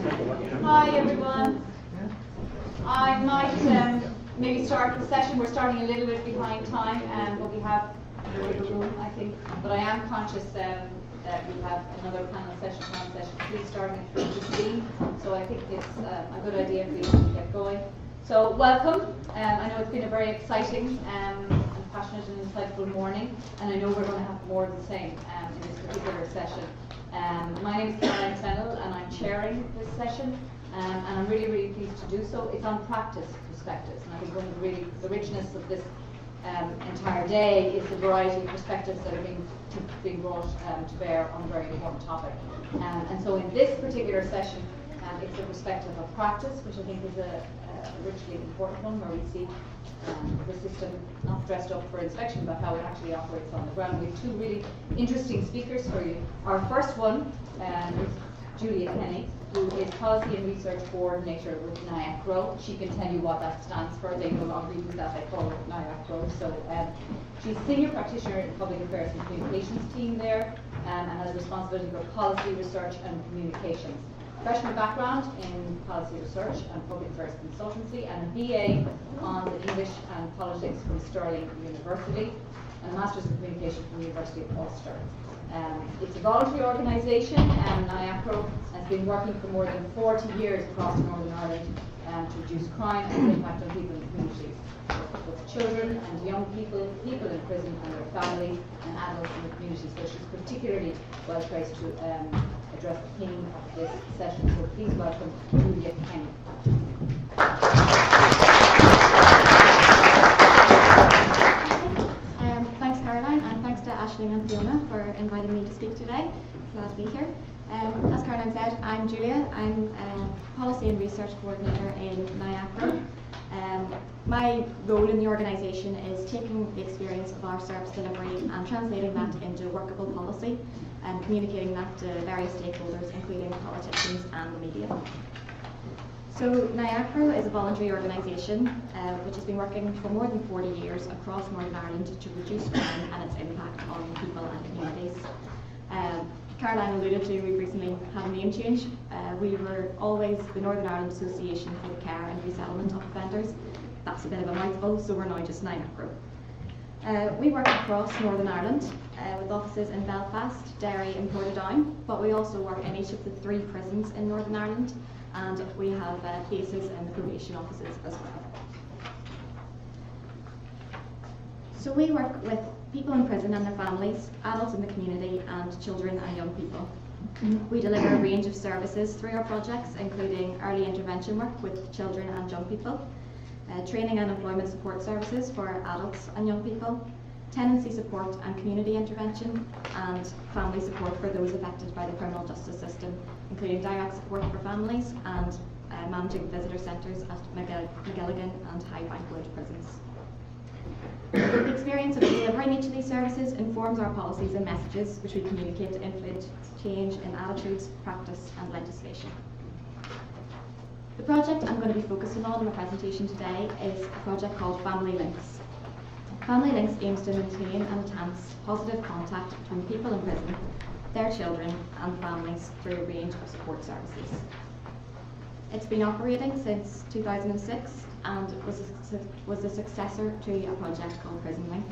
Hi everyone. I might maybe start the session. We're starting a little bit behind time, but we have a little room, I think. But I am conscious that we have another panel session, starting at 3:15. So I think it's a good idea for you to get going. So welcome. I know it's been a very exciting and passionate and insightful morning, and I know we're going to have more of the same in this particular session. My name is Fennell, and I'm chairing this session, and I'm really pleased to do so. It's on practice perspectives, and I think one of the richness of this entire day is the variety of perspectives that are being brought to bear on a very important topic. And so in this particular session, it's the perspective of practice, which I think is a richly important one, where we see the system not dressed up for inspection, but how it actually operates on the ground. We have two really interesting speakers for you. Our first one is Julia Kenny, who is Policy and Research Coordinator with NIACRO. She can tell you what that stands for. They no longer use that, they call it NIACRO. So she's Senior Practitioner in the Public Affairs and Communications team there, and has responsibility for policy, research and communications. Professional background in policy research and public affairs consultancy, and a BA on the English and politics from Stirling University, and a Master's in Communication from the University of Ulster. It's a voluntary organisation, and NIACRO has been working for more than 40 years across Northern Ireland to reduce crime and impact on people in communities, with children and young people, people in prison and their families, and adults in the communities. So she's particularly well placed to address the theme of this session. So please welcome Julia Kenny. Thanks Caroline, and thanks to Aisling and Fiona for inviting me to speak today. Glad to be here. As Caroline said, I'm Julia. I'm a Policy and Research Coordinator in NIACRO. My role in the organisation is taking the experience of our service delivery and translating that into workable policy and communicating that to various stakeholders, including politicians and the media. So NIACRO is a voluntary organisation which has been working for more than 40 years across Northern Ireland to reduce crime and its impact on people and communities. Caroline alluded to, we've recently had a name change. We were always the Northern Ireland Association for the Care and Resettlement of Offenders. That's a bit of a mouthful, so we're now just NIACRO. We work across Northern Ireland with offices in Belfast, Derry and Portadown, but we also work in each of the 3 prisons in Northern Ireland, and we have bases in the probation offices as well. So we work with people in prison and their families, adults in the community, and children and young people. We deliver a range of services through our projects, including early intervention work with children and young people, training and employment support services for adults and young people, tenancy support and community intervention, and family support for those affected by the criminal justice system, including direct support for families and managing visitor centres at McGilligan and Highbank Wood prisons. The experience of delivering each of these services informs our policies and messages, which we communicate to influence change in attitudes, practice and legislation. The project I'm going to be focusing on in my presentation today is a project called Family Links. Family Links aims to maintain and enhance positive contact between people in prison, their children and families through a range of support services. It's been operating since 2006 and was a successor to a project called Prison Link.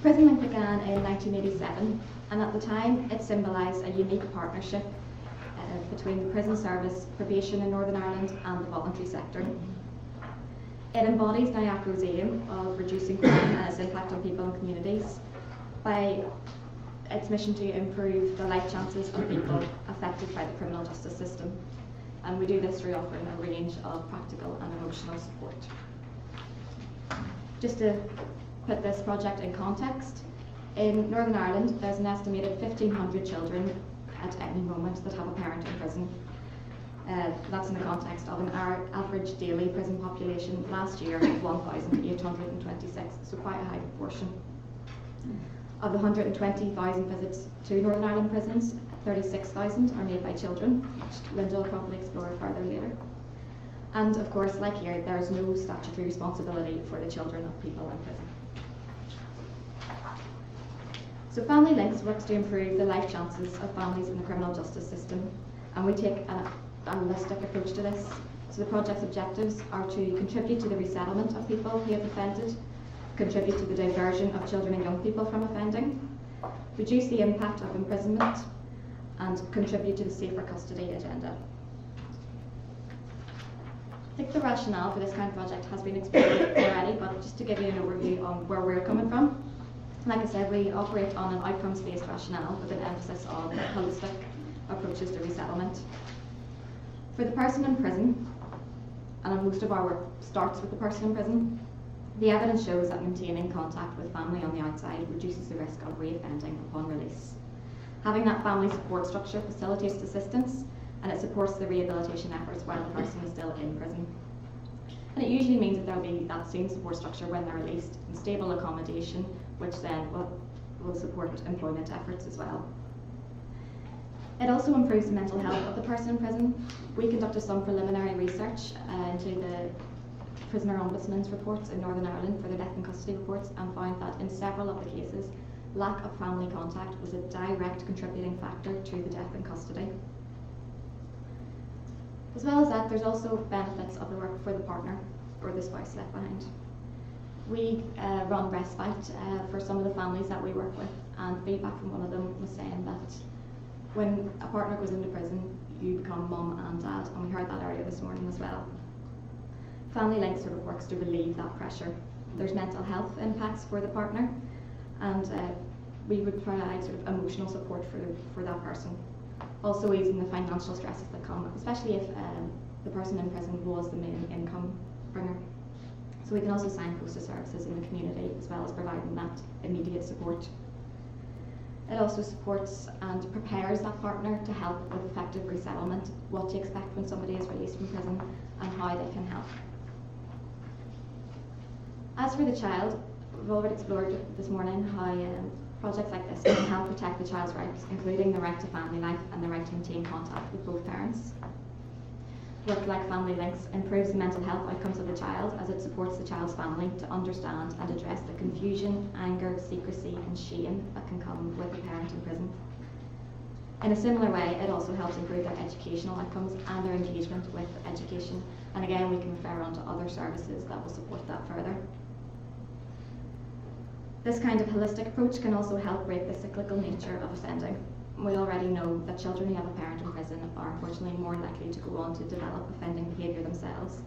Prison Link began in 1987, and at the time it symbolised a unique partnership between the prison service, probation in Northern Ireland and the voluntary sector. It embodies NIACRO's aim of reducing crime and its impact on people and communities by its mission to improve the life chances of people affected by the criminal justice system. And we do this through offering a range of practical and emotional support. Just to put this project in context, in Northern Ireland there's an estimated 1,500 children at any moment that have a parent in prison. That's in the context of an average daily prison population last year of 1,826, so quite a high proportion. Of the 120,000 visits to Northern Ireland prisons, 36,000 are made by children, which Linda will probably explore further later. And of course, like here, there is no statutory responsibility for the children of people in prison. So Family Links works to improve the life chances of families in the criminal justice system, and we take a holistic approach to this. So the project's objectives are to contribute to the resettlement of people who have offended, contribute to the diversion of children and young people from offending, reduce the impact of imprisonment, and contribute to the safer custody agenda. I think the rationale for this kind of project has been explained already, but just to give you an overview on where we're coming from. Like I said, we operate on an outcomes-based rationale with an emphasis on holistic approaches to resettlement. For the person in prison, and most of our work starts with the person in prison, the evidence shows that maintaining contact with family on the outside reduces the risk of reoffending upon release. Having that family support structure facilitates assistance, and it supports the rehabilitation efforts while the person is still in prison. And it usually means that there will be that same support structure when they're released, and stable accommodation, which then will support employment efforts as well. It also improves the mental health of the person in prison. We conducted some preliminary research into the prisoner ombudsman's reports in Northern Ireland for the death and custody reports, and found that in several of the cases, lack of family contact was a direct contributing factor to the death in custody. As well as that, there's also benefits of the work for the partner or the spouse left behind. We run respite for some of the families that we work with, and feedback from one of them was saying that when a partner goes into prison, you become mum and dad, and we heard that earlier this morning as well. Family Link sort of works to relieve that pressure. There's mental health impacts for the partner, and we would provide sort of emotional support for that person. Also easing the financial stresses that come, especially if the person in prison was the main income bringer. So we can also signpost to services in the community as well as providing that immediate support. It also supports and prepares that partner to help with effective resettlement, what to expect when somebody is released from prison, and how they can help. As for the child, we've already explored this morning how projects like this can help protect the child's rights, including the right to family life and the right to maintain contact with both parents. Work like Family Links improves the mental health outcomes of the child as it supports the child's family to understand and address the confusion, anger, secrecy and shame that can come with a parent in prison. In a similar way, it also helps improve their educational outcomes and their engagement with education, and again we can refer on to other services that will support that further. This kind of holistic approach can also help break the cyclical nature of offending. We already know that children who have a parent in prison are unfortunately more likely to go on to develop offending behaviour themselves.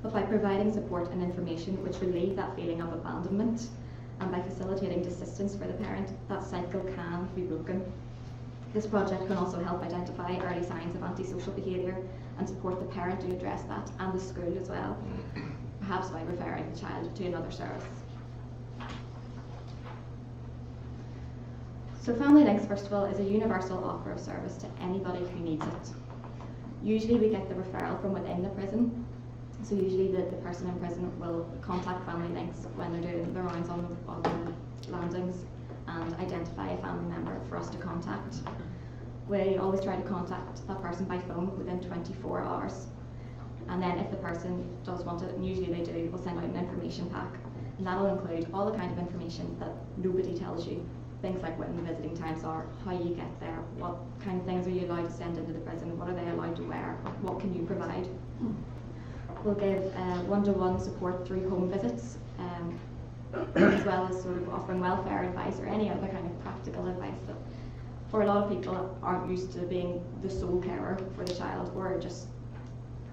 But by providing support and information which relieve that feeling of abandonment, and by facilitating assistance for the parent, that cycle can be broken. This project can also help identify early signs of antisocial behaviour and support the parent to address that, and the school as well, perhaps by referring the child to another service. So Family Links, first of all, is a universal offer of service to anybody who needs it. Usually we get the referral from within the prison, so usually the person in prison will contact Family Links when they're doing the rounds on the landings and identify a family member for us to contact. We always try to contact that person by phone within 24 hours. And then if the person does want it, and usually they do, we'll send out an information pack. And that'll include all the kind of information that nobody tells you. Things like when the visiting times are, how you get there, what kind of things are you allowed to send into the prison, what are they allowed to wear, what can you provide. We'll give one-to-one support through home visits, as well as sort of offering welfare advice or any other kind of practical advice that for a lot of people aren't used to being the sole carer for the child, or just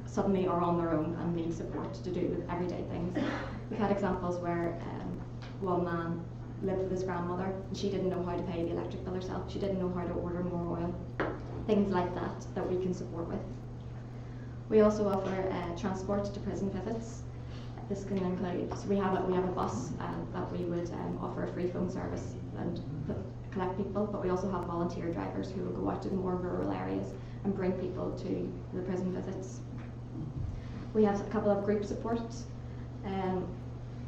suddenly are on their own and need support to do with everyday things. We've had examples where one man lived with his grandmother and she didn't know how to pay the electric bill herself, she didn't know how to order more oil, things like that we can support with. We also offer transport to prison visits. This can include, so we have a bus that we would offer a free phone service and collect people, but we also have volunteer drivers who will go out to the more rural areas and bring people to the prison visits. We have a couple of group supports.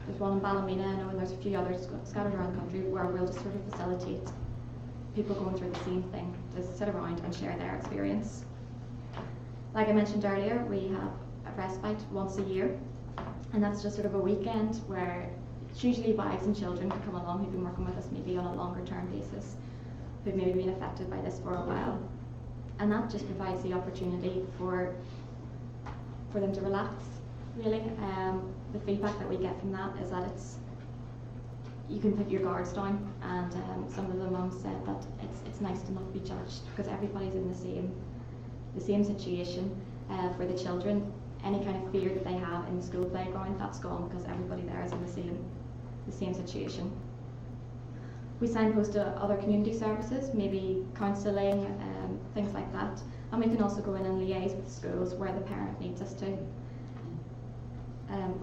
There's one in Ballymena, I know, and there's a few others scattered around the country where we'll just sort of facilitate people going through the same thing to sit around and share their experience. Like I mentioned earlier, we have a respite once a year, and that's just sort of a weekend where it's usually wives and children who come along who've been working with us maybe on a longer term basis, who've maybe been affected by this for a while. And that just provides the opportunity for them to relax, really. The feedback that we get from that is that you can put your guards down, and some of the mums said that it's nice to not be judged because everybody's in the same situation. For the children, any kind of fear that they have in the school playground, that's gone because everybody there is in the same situation. We signpost to other community services, maybe counselling, things like that, and we can also go in and liaise with schools where the parent needs us to.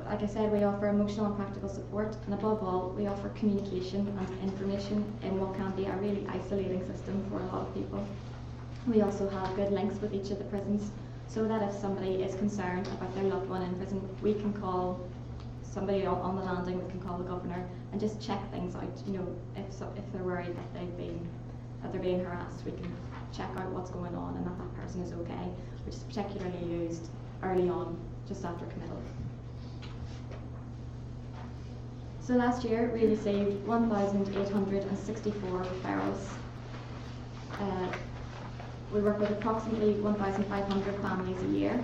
Like I said, we offer emotional and practical support, and above all, we offer communication and information in what can be a really isolating system for a lot of people. We also have good links with each of the prisons, so that if somebody is concerned about their loved one in prison, we can call somebody on the landing, we can call the governor and just check things out. You know, if they're worried that they're being harassed, we can check out what's going on and that person is okay, which is particularly used early on, just after committal. So last year we received 1,864 referrals. We work with approximately 1,500 families a year,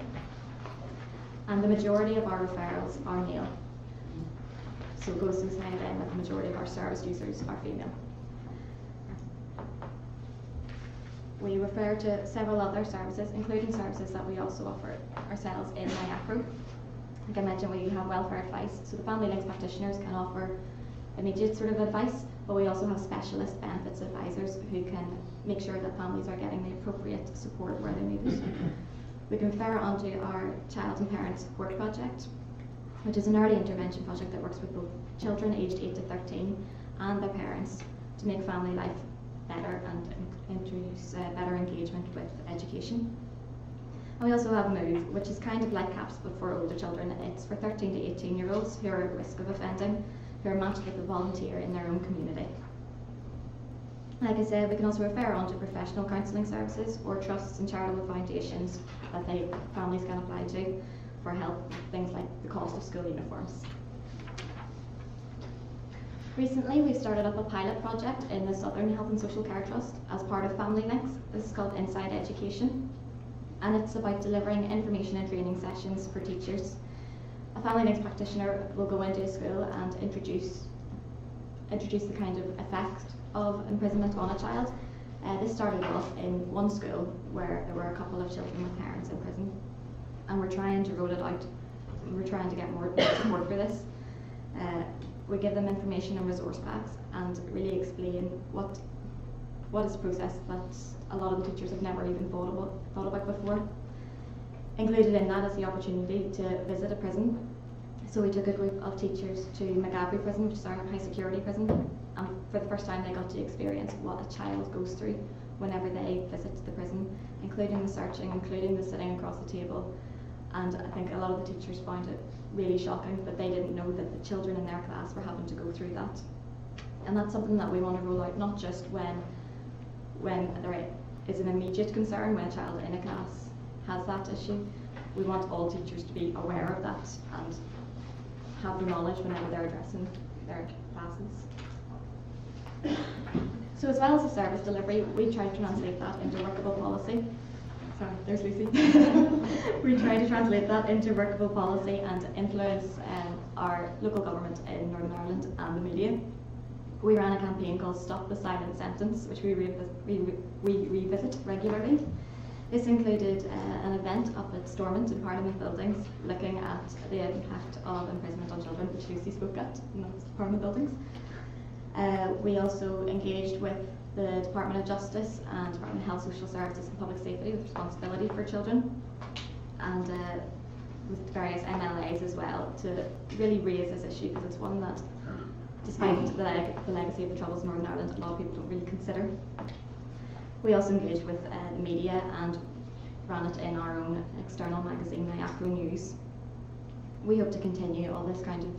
and the majority of our referrals are male. So it goes to say then that the majority of our service users are female. We refer to several other services, including services that we also offer ourselves in NIACRO. Like I mentioned, we have welfare advice, so the family links practitioners can offer immediate sort of advice, but we also have specialist benefits advisors who can make sure that families are getting the appropriate support where they need it. We can refer onto our Child and Parent Support Project, which is an early intervention project that works with both children aged 8 to 13 and their parents to make family life better and introduce better engagement with education. And we also have MOVE, which is kind of like CAPS but for older children. It's for 13 to 18-year-olds who are at risk of offending, who are matched with a volunteer in their own community. Like I said, we can also refer on to professional counselling services or trusts and charitable foundations that families can apply to for help with things like the cost of school uniforms. Recently, we've started up a pilot project in the Southern Health and Social Care Trust as part of Family Links. This is called Inside Education, and it's about delivering information and training sessions for teachers. A Family Links practitioner will go into a school and introduce the kind of effect of imprisonment on a child. This started off in one school where there were a couple of children with parents in prison, and we're trying to roll it out. We're trying to get more support for this. We give them information and resource packs and really explain what is a process that a lot of the teachers have never even thought about before. Included in that is the opportunity to visit a prison. So we took a group of teachers to McGavry prison, which is our high security prison, and for the first time they got to experience what a child goes through whenever they visit the prison, including the searching, including the sitting across the table. And I think a lot of the teachers found it really shocking that they didn't know that the children in their class were having to go through that. And that's something that we want to roll out, not just when there is an immediate concern, when a child in a class has that issue. We want all teachers to be aware of that and have the knowledge whenever they're addressing their classes. So as well as the service delivery, we try to translate that into workable policy. Sorry, there's Lucy. We try to translate that into workable policy and influence our local government in Northern Ireland and the media. We ran a campaign called Stop the Silent Sentence, which we revisit regularly. This included an event up at Stormont in Parliament Buildings looking at the impact of imprisonment on children, which Lucy spoke at in those Parliament Buildings. We also engaged with the Department of Justice and Department of Health, Social Services and Public Safety with responsibility for children, and with various MLAs as well, to really raise this issue, because it's one that, despite the legacy of the Troubles in Northern Ireland, a lot of people don't really consider. We also engaged with the media and ran it in our own external magazine, NIACRO News. We hope to continue all this kind of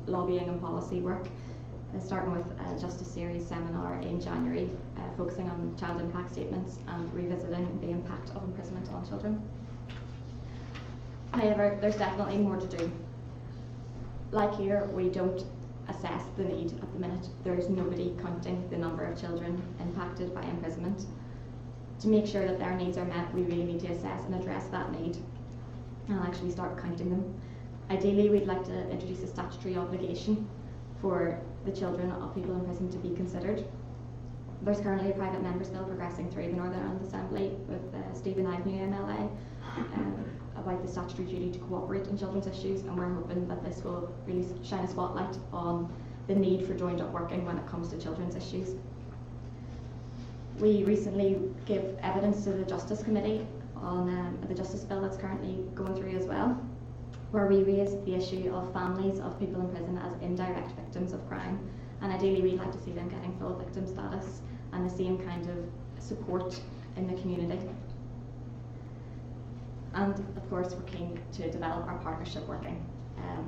lobbying and policy work, starting with a Justice Series seminar in January, focusing on child impact statements and revisiting the impact of imprisonment on children. However, there's definitely more to do. Like here, we don't assess the need at the minute. There is nobody counting the number of children impacted by imprisonment To make sure that their needs are met, we really need to assess and address that need and actually start counting them. Ideally, we'd like to introduce a statutory obligation for the children of people in prison to be considered. There's currently a private member's bill progressing through the Northern Ireland Assembly with Stephen Agnew MLA about the statutory duty to cooperate in children's issues, and we're hoping that this will really shine a spotlight on the need for joined up working when it comes to children's issues. We recently gave evidence to the Justice Committee on the Justice Bill that's currently going through as well, where we raised the issue of families of people in prison as indirect victims of crime, and ideally we'd like to see them getting full victim status and the same kind of support in the community. And of course we're keen to develop our partnership working.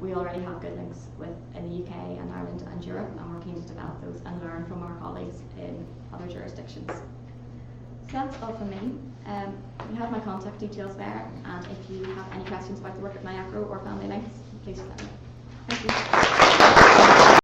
We already have good links in the UK and Ireland and Europe, and we're keen to develop those and learn from our colleagues in other jurisdictions. So that's all from me. You have my contact details there, and if you have any questions about the work at NIACRO or Family Links, please let me know. Thank you.